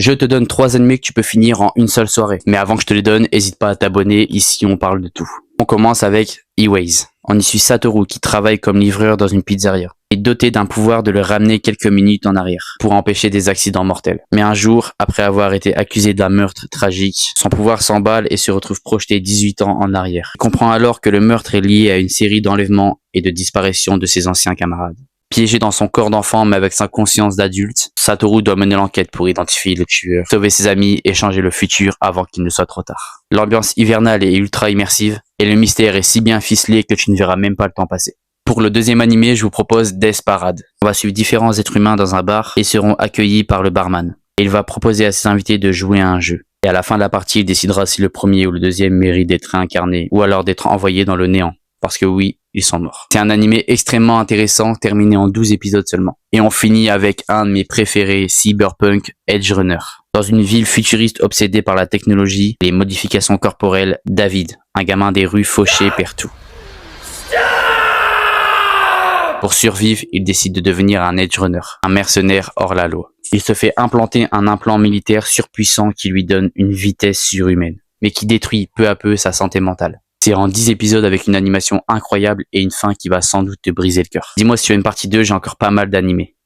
Je te donne 3 animés que tu peux finir en une seule soirée. Mais avant que je te les donne, n'hésite pas à t'abonner, ici on parle de tout. On commence avec E-Waze. On y suit Satoru qui travaille comme livreur dans une pizzeria. Il est doté d'un pouvoir de le ramener quelques minutes en arrière pour empêcher des accidents mortels. Mais un jour, après avoir été accusé d'un meurtre tragique, son pouvoir s'emballe et se retrouve projeté 18 ans en arrière. Il comprend alors que le meurtre est lié à une série d'enlèvements et de disparitions de ses anciens camarades. Piégé dans son corps d'enfant mais avec sa conscience d'adulte, Satoru doit mener l'enquête pour identifier le tueur, sauver ses amis et changer le futur avant qu'il ne soit trop tard. L'ambiance hivernale est ultra immersive et le mystère est si bien ficelé que tu ne verras même pas le temps passer. Pour le deuxième animé, je vous propose Death Parade. On va suivre différents êtres humains dans un bar et seront accueillis par le barman. Et il va proposer à ses invités de jouer à un jeu. Et à la fin de la partie, il décidera si le premier ou le deuxième mérite d'être réincarné ou alors d'être envoyé dans le néant. Parce que oui, ils sont morts. C'est un animé extrêmement intéressant, terminé en 12 épisodes seulement. Et on finit avec un de mes préférés, Cyberpunk Edge Runner. Dans une ville futuriste obsédée par la technologie et les modifications corporelles, David, un gamin des rues fauché, perd tout. Pour survivre, il décide de devenir un Edge Runner, un mercenaire hors la loi. Il se fait implanter un implant militaire surpuissant qui lui donne une vitesse surhumaine, mais qui détruit peu à peu sa santé mentale. C'est en 10 épisodes avec une animation incroyable et une fin qui va sans doute te briser le cœur. Dis-moi si tu veux une partie 2, j'ai encore pas mal d'animés.